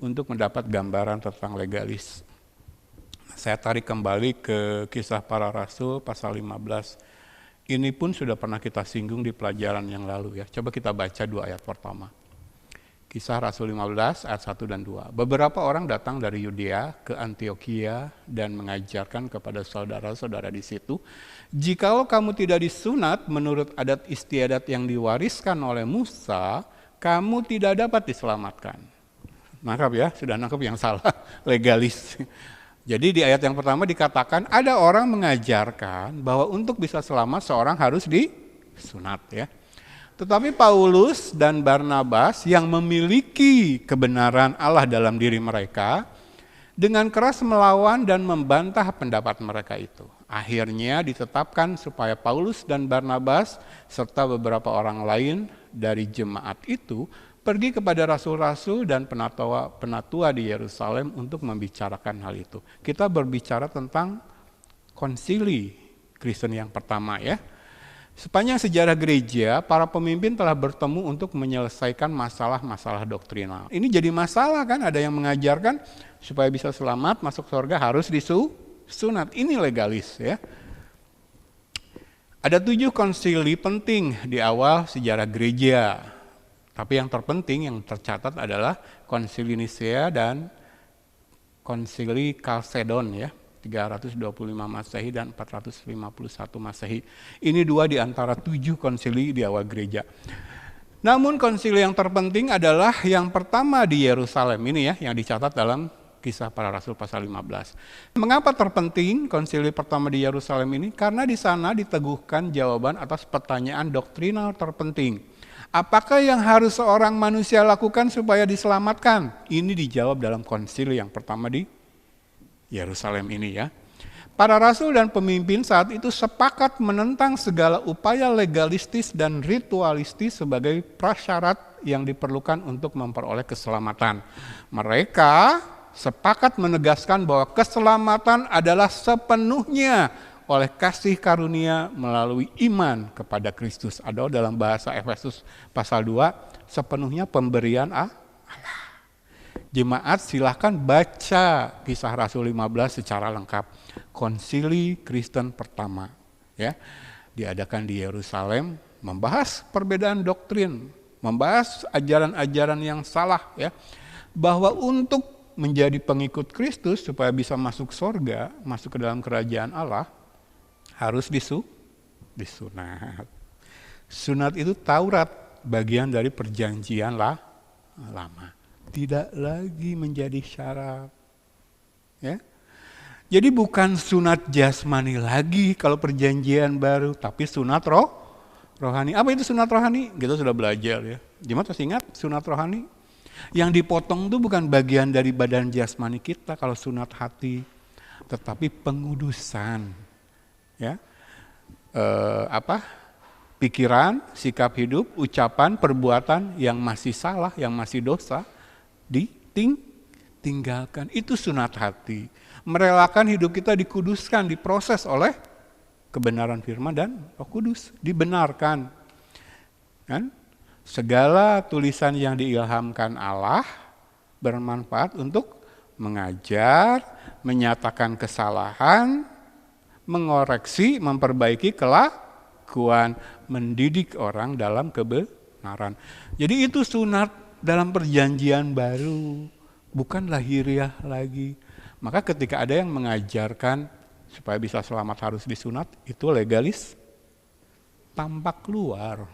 untuk mendapat gambaran tentang legalis. Saya tarik kembali ke Kisah Para Rasul pasal 15. Ini pun sudah pernah kita singgung di pelajaran yang lalu ya. Coba kita baca 2 ayat pertama. Kisah Rasul 15 ayat 1 dan 2. Beberapa orang datang dari Yudea ke Antioquia dan mengajarkan kepada saudara-saudara di situ, jikalau kamu tidak disunat menurut adat istiadat yang diwariskan oleh Musa, kamu tidak dapat diselamatkan. Nangkap ya, sudah nangkap yang salah, legalis. Jadi di ayat yang pertama dikatakan ada orang mengajarkan bahwa untuk bisa selamat seorang harus disunat ya. Tetapi Paulus dan Barnabas yang memiliki kebenaran Allah dalam diri mereka dengan keras melawan dan membantah pendapat mereka itu. Akhirnya ditetapkan supaya Paulus dan Barnabas serta beberapa orang lain dari jemaat itu pergi kepada rasul-rasul dan penatua di Yerusalem untuk membicarakan hal itu. Kita berbicara tentang konsili Kristen yang pertama ya. Sepanjang sejarah gereja, para pemimpin telah bertemu untuk menyelesaikan masalah-masalah doktrinal. Ini jadi masalah kan, ada yang mengajarkan supaya bisa selamat masuk surga harus disunat. Ini legalis ya. Ada 7 konsili penting di awal sejarah gereja. Tapi yang terpenting yang tercatat adalah konsili Nisea dan konsili Kalsedon ya. 325 Masehi dan 451 Masehi. Ini 2 di antara 7 konsili di awal gereja. Namun konsili yang terpenting adalah yang pertama di Yerusalem ini ya, yang dicatat dalam Kisah Para Rasul pasal 15. Mengapa terpenting konsili pertama di Yerusalem ini? Karena di sana diteguhkan jawaban atas pertanyaan doktrinal terpenting. Apakah yang harus seorang manusia lakukan supaya diselamatkan? Ini dijawab dalam konsili yang pertama di Yerusalem ini ya. Para rasul dan pemimpin saat itu sepakat menentang segala upaya legalistis dan ritualistis sebagai prasyarat yang diperlukan untuk memperoleh keselamatan. Mereka sepakat menegaskan bahwa keselamatan adalah sepenuhnya oleh kasih karunia melalui iman kepada Kristus. Atau dalam bahasa Efesus pasal 2, sepenuhnya pemberian Allah. Jemaat silahkan baca Kisah Rasul 15 secara lengkap. Konsili Kristen pertama ya, diadakan di Yerusalem, membahas perbedaan doktrin, membahas ajaran-ajaran yang salah ya, bahwa untuk menjadi pengikut Kristus supaya bisa masuk surga, masuk ke dalam kerajaan Allah, harus disunat. Sunat itu Taurat, bagian dari perjanjian lama. Tidak lagi menjadi syarat. Ya. Jadi bukan sunat jasmani lagi kalau perjanjian baru, tapi sunat rohani. Apa itu sunat rohani? Kita sudah belajar ya. Jemaat masih ingat sunat rohani? Yang dipotong itu bukan bagian dari badan jasmani kita kalau sunat hati, tetapi pengudusan. Ya. Pikiran, sikap hidup, ucapan, perbuatan yang masih salah, yang masih dosa, ditinggalkan. Itu sunat hati. Merelakan hidup kita dikuduskan, diproses oleh kebenaran firman dan Roh Kudus, dibenarkan. Kan? Segala tulisan yang diilhamkan Allah bermanfaat untuk mengajar, menyatakan kesalahan, mengoreksi, memperbaiki kelakuan, mendidik orang dalam kebenaran. Jadi itu sunat dalam perjanjian baru, bukan lahiriah lagi. Maka ketika ada yang mengajarkan supaya bisa selamat harus disunat, itu legalis tampak luar.